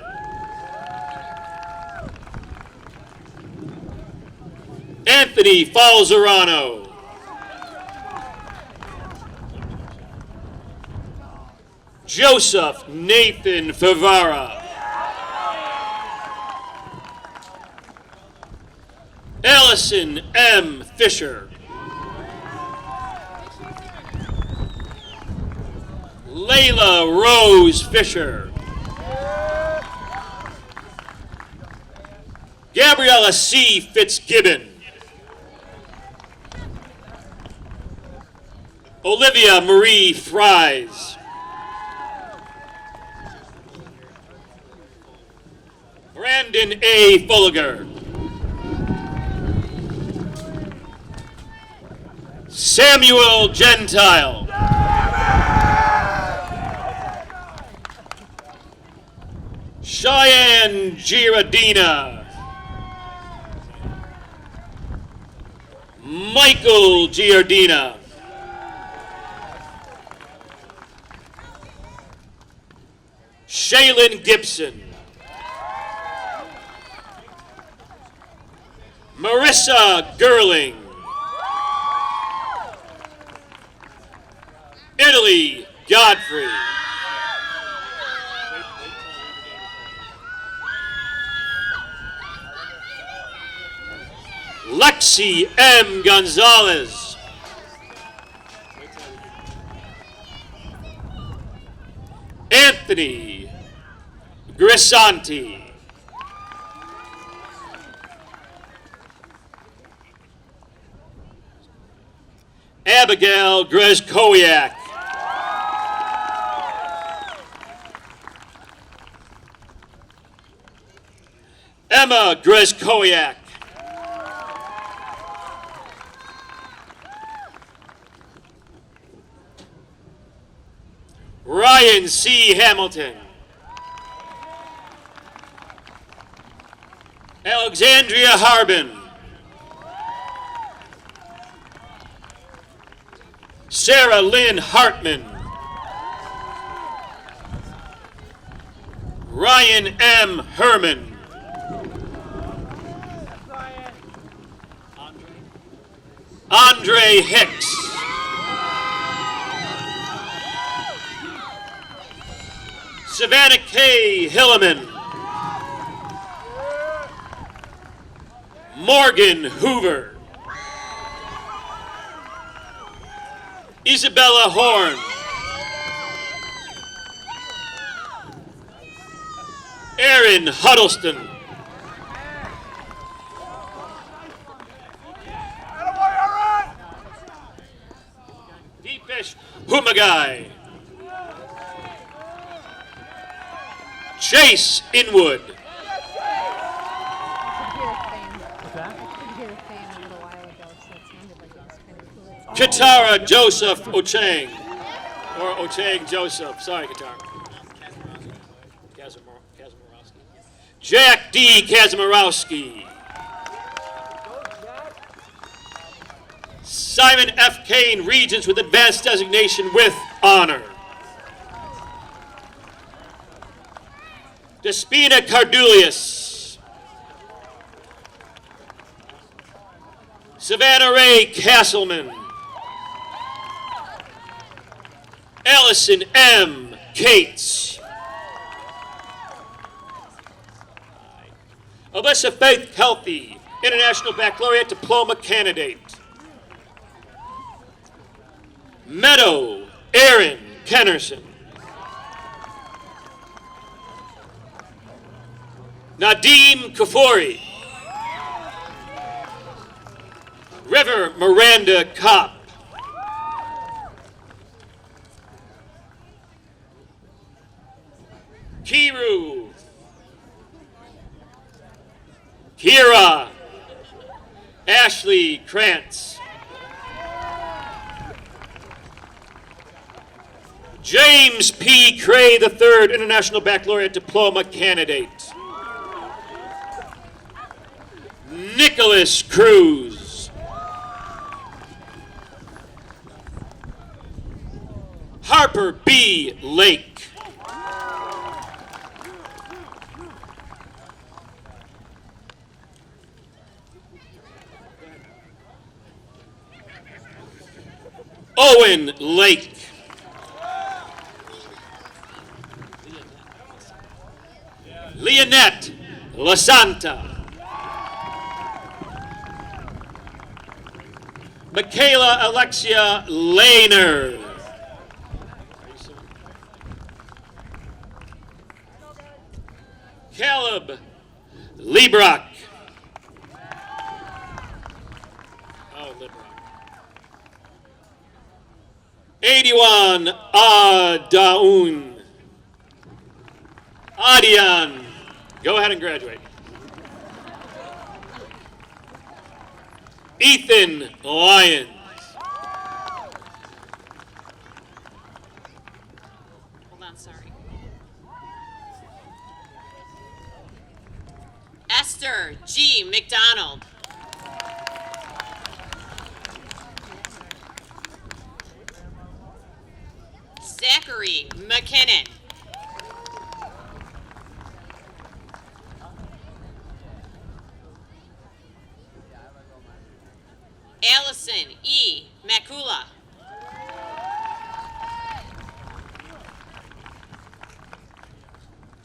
Anthony Falzerano. Joseph Nathan Favara. Allison M. Fisher. Layla Rose Fisher. Gabriella C. Fitzgibbon. Olivia Marie Fries. Brandon A. Fulliger. Samuel Gentile. Cheyenne Giardina. Michael Giardina. Shaylin Gibson. Marissa Gerling. Italy Godfrey. Lexi M. Gonzalez. Anthony Grisanti. Abigail Grezkowiak. Emma Grezkowiak. Ryan C. Hamilton. Alexandria Harbin. Sarah Lynn Hartman. Ryan M. Herman. Andre Hicks. Savannah K. Hilleman. Morgan Hoover. Isabella Horn. Aaron Huddleston. Deepesh Humagai. Chase Inwood. Katara Joseph Ochang. Or Ochang Joseph. Sorry, Katara. Kazamarowski. Jack D. Kazamarowski. Simon F. Kane, Regents with Advanced Designation with Honor. Despina Cardulius. Savannah Ray Castleman. Allison M. Cates. Alyssa Faith Healthy, International Baccalaureate Diploma Candidate. Meadow Aaron Kennerson. Nadim Kafori. River Miranda Kopp. Kiru. Kira. Ashley Krantz. James P. Cray III, International Baccalaureate Diploma Candidate. Nicholas Cruz. Harper B. Lake. Owen Lake. Leonette Lasanta. Michaela Alexia Lehner. Caleb Liebrock. Oh, Liebrock. 81 Adaun. Adian. Go ahead and graduate. Ethan Lyons. Hold on, sorry. Esther G. McDonald. Zachary McKinnon. Allison E. Makula.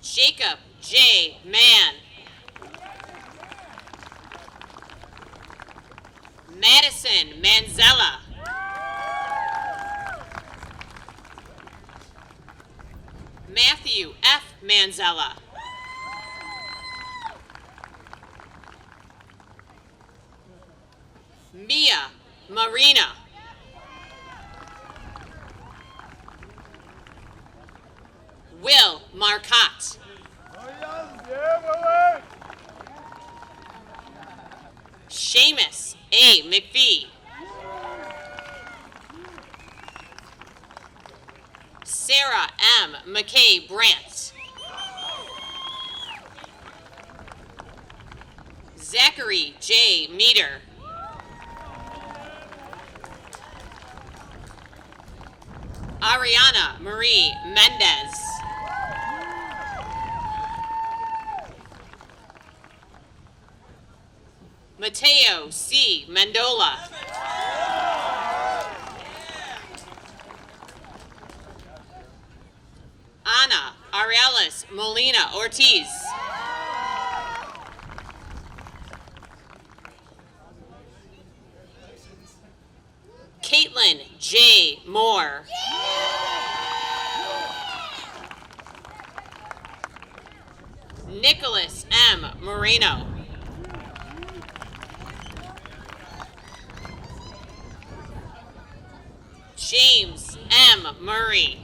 Jacob J. Mann. Madison Manzella. Matthew F. Manzella. Mia Marina. Will Marcotte. Seamus A. McPhee. Sarah M. McKay Brandt. Zachary J. Meter. Ariana Marie Mendez. Mateo C. Mendola. Ana Arelis Molina Ortiz. Caitlin J. Moore. Nicholas M. Moreno. James M. Murray.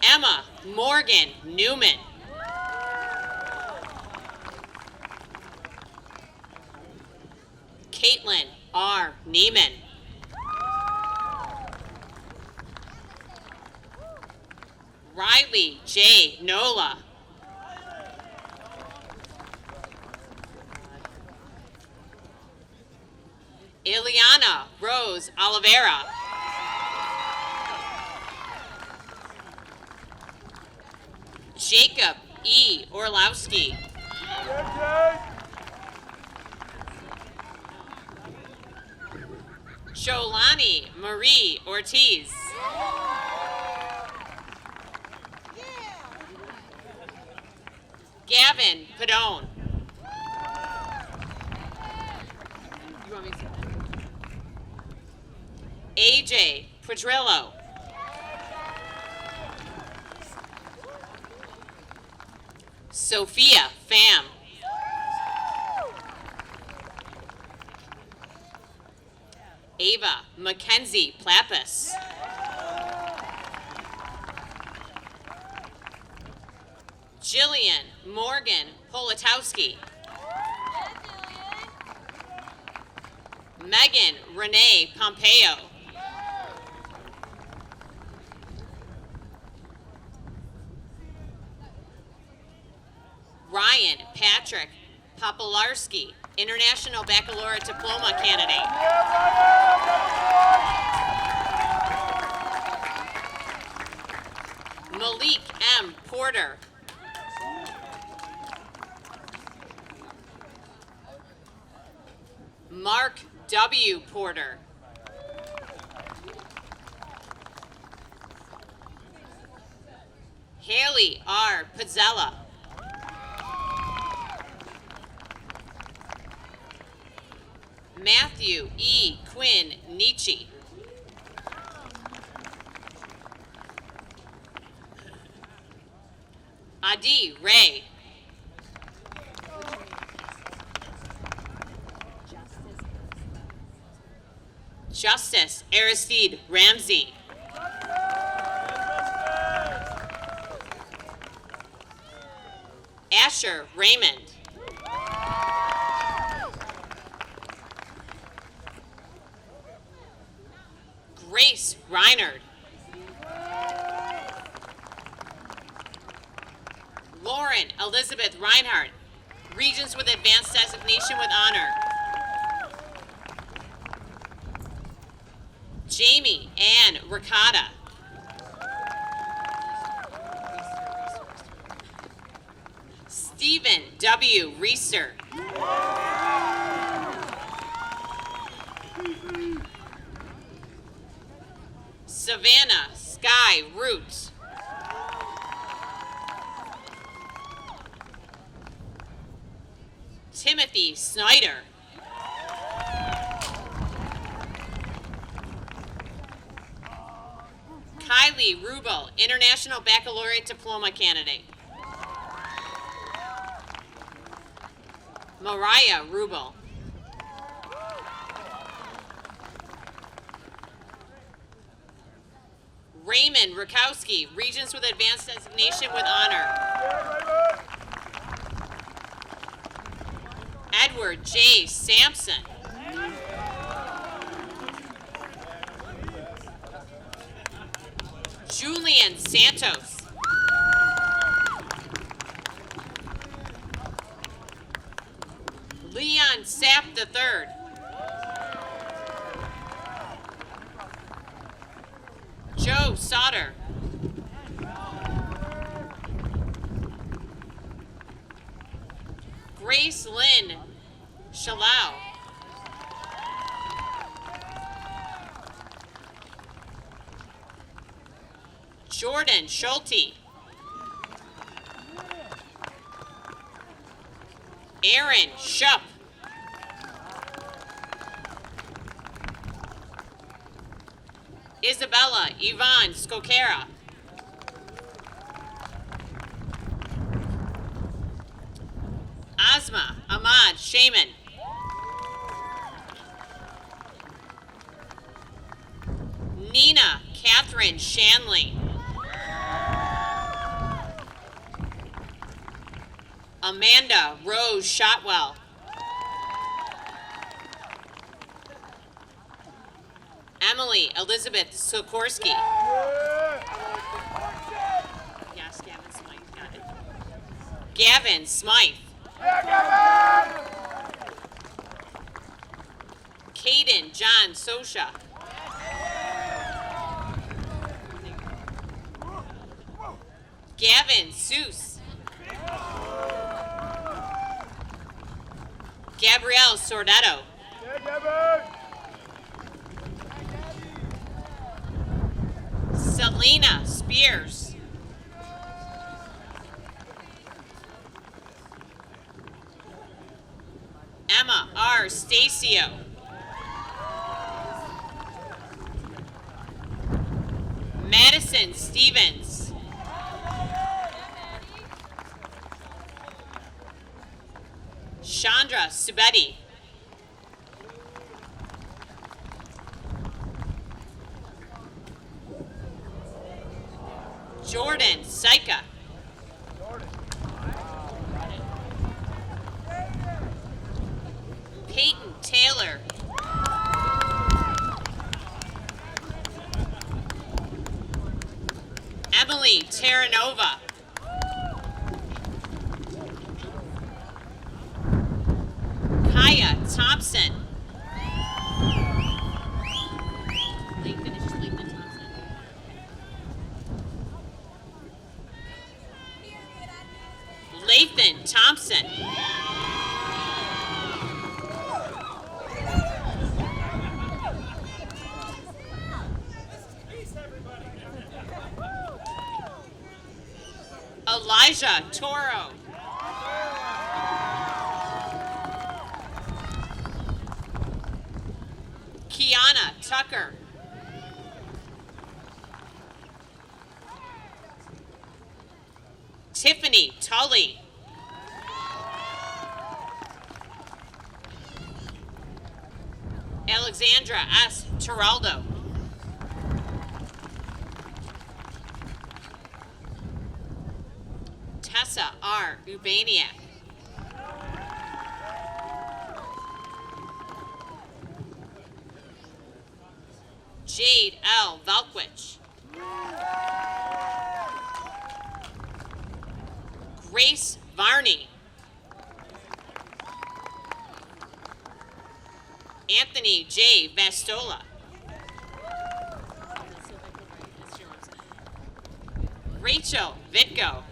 Emma Morgan Newman. Caitlin R. Neiman. Riley J. Nola. Ileana Rose Oliveira. Jacob E. Orlowski. Sholani Marie Ortiz. Gavin Padone. You want me to say that? AJ Pedrillo. Sophia Pham. Ava Mackenzie Plappus. Jillian Morgan Politowski. Megan Renee Pompeo. Ryan Patrick Popolarski, International Baccalaureate Diploma candidate. Malik M. Porter. Mark W. Porter. Haley R. Pizzella. Matthew E. Quinn Nietzsche. Adi Ray. Justice Aristide Ramsey. Asher Raymond. Grace Reinard. Lauren Elizabeth Reinhardt, Regents with Advanced Designation with Honor. Jamie Ann Ricotta. Stephen W. Reister. Savannah Sky Root. Timothy Snyder. Kylie Rubel, International Baccalaureate Diploma candidate. Mariah Rubel. Raymond Rakowski, Regents with Advanced Designation with Honor. Edward J. Sampson. Julian Santos. Leon Sapp III. Joe Sauter. Grace Lynn Shalau. Jordan Schulte. Aaron Shupp. Isabella Yvonne Skokera. Asma Ahmad Shaman. Nina Catherine Shanley. Amanda Rose Shotwell. Emily Elizabeth Sikorsky. Yes, Gavin Smythe, got it. Gavin Smythe. Hayden John Sosha. Gavin Seuss. Gabrielle Sordetto. Selena Spears. Emma R. Stacio. Madison Stevens. Chandra Subetti. Jordan Syka. Peyton Taylor. Emily Terranova. Kaya Thompson. Lathan Thompson. Elijah Toro. Kiana Tucker. Tiffany Tully. Alexandra S. Tiraldo. Tessa R. Ubaniak. Jade L. Valkwich. Grace Varney. Anthony J. Vastola. Rachel Vitko.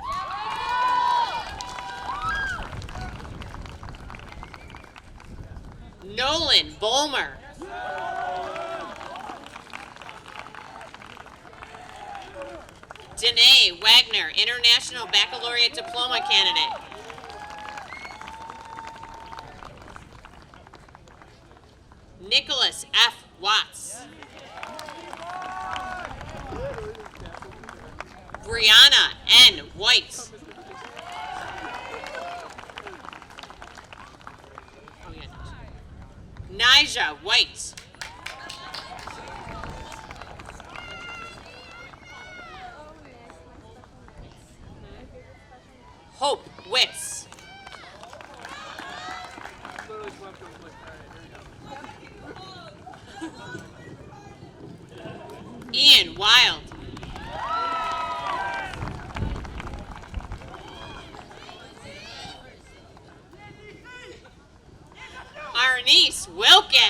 Nolan Bolmer. Danae Wagner, International Baccalaureate Diploma candidate. Nicholas F. Watts. Brianna N. White. Nija White. Ian Wild. Arnice Wilkins.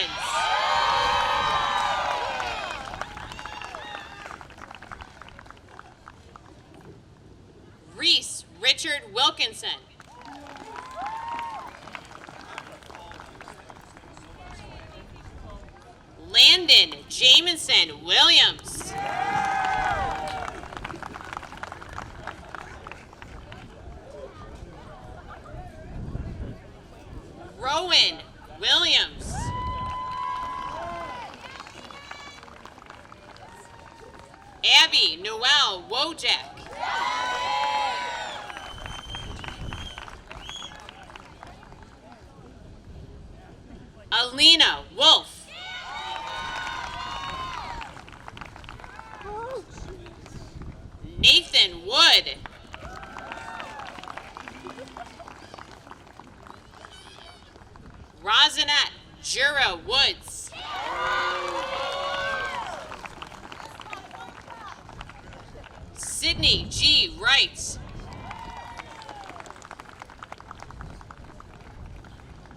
Reese Richard Wilkinson. Landon Jamison Williams. Rowan Williams. Abby Noel Wojak. Alina Wolf. Nathan Wood. Rosinette Jura Woods. Sydney G. Wright.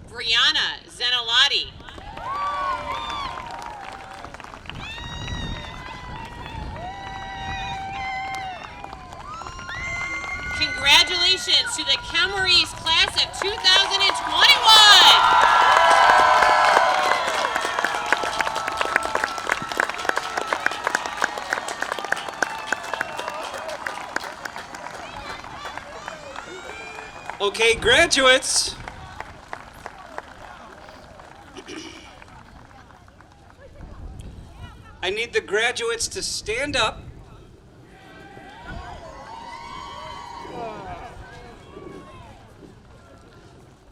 Brianna Zenolati. Congratulations to the Kenmore-East class of 2021! Okay, graduates. I need the graduates to stand up.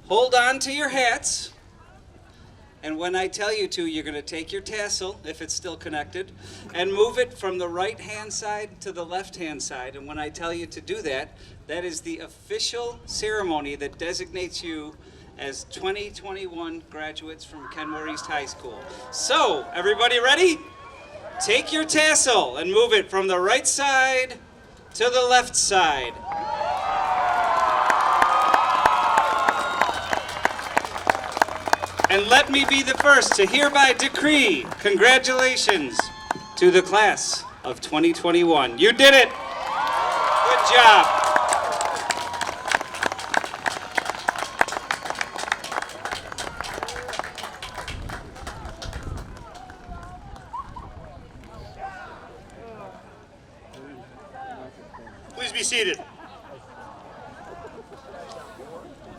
Hold on to your hats. And when I tell you to, you're going to take your tassel, if it's still connected, and move it from the right-hand side to the left-hand side. And when I tell you to do that, that is the official ceremony that designates you as 2021 graduates from Kenmore-East High School. So, everybody ready? Take your tassel and move it from the right side to the left side. And let me be the first to hereby decree congratulations to the class of 2021. You did it. Good job. Please be seated.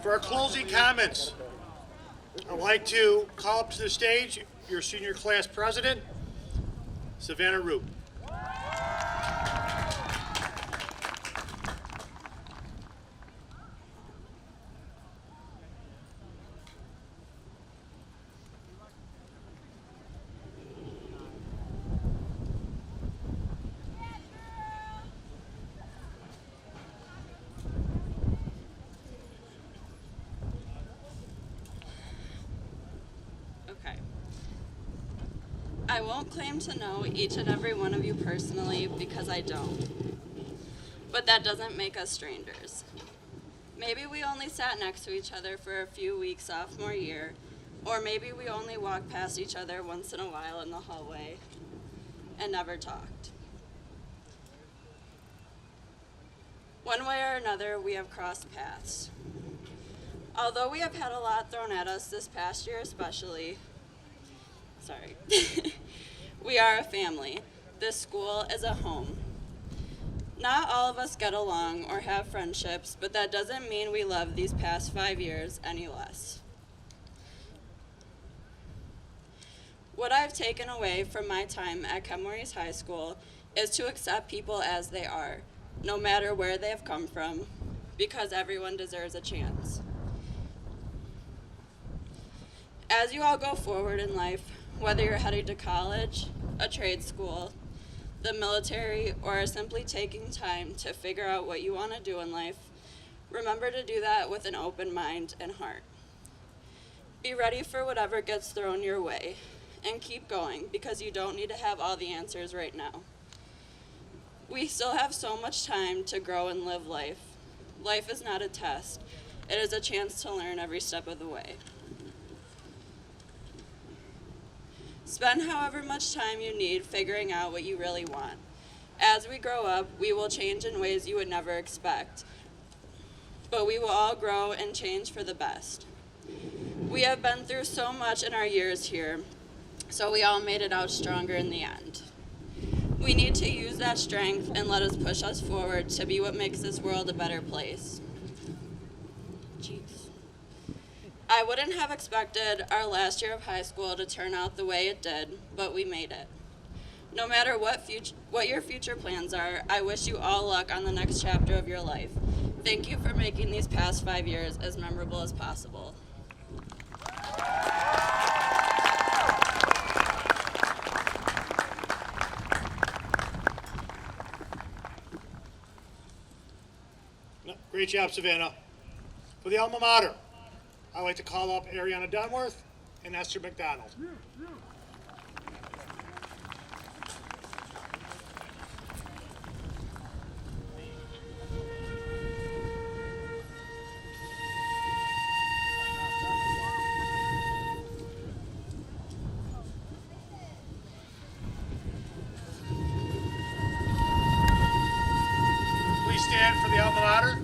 For our closing comments, I'd like to call up to the stage your senior class president, Savannah Root. Okay. I won't claim to know each and every one of you personally because I don't. But that doesn't make us strangers. Maybe we only sat next to each other for a few weeks sophomore year, or maybe we only walked past each other once in a while in the hallway and never talked. One way or another, we have crossed paths. Although we have had a lot thrown at us this past year especially, we are a family. This school is a home. Not all of us get along or have friendships, but that doesn't mean we love these past 5 years any less. What I've taken away from my time at Kenmore-East High School is to accept people as they are, no matter where they have come from, because everyone deserves a chance. As you all go forward in life, whether you're heading to college, a trade school, the military, or are simply taking time to figure out what you want to do in life, remember to do that with an open mind and heart. Be ready for whatever gets thrown your way, and keep going because you don't need to have all the answers right now. We still have so much time to grow and live life. Life is not a test. It is a chance to learn every step of the way. Spend however much time you need figuring out what you really want. As we grow up, we will change in ways you would never expect, but we will all grow and change for the best. We have been through so much in our years here, so we all made it out stronger in the end. We need to use that strength and let us push us forward to be what makes this world a better place. Jeez. I wouldn't have expected our last year of high school to turn out the way it did, but we made it. No matter what your future plans are, I wish you all luck on the next chapter of your life. Thank you for making these past 5 years as memorable as possible. Great job, Savannah. For the alma mater, I'd like to call up Ariana Dunworth and Esther McDonald. Please stand for the alma mater.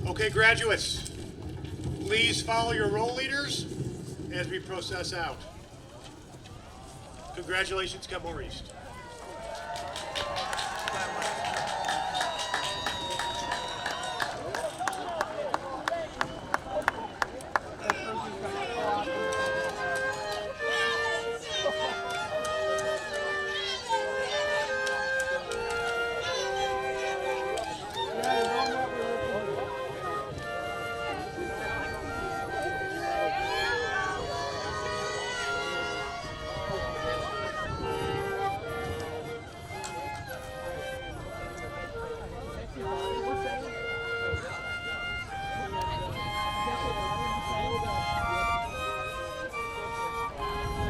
Okay, graduates, please follow your roll leaders as we process out. Congratulations, Kenmore East.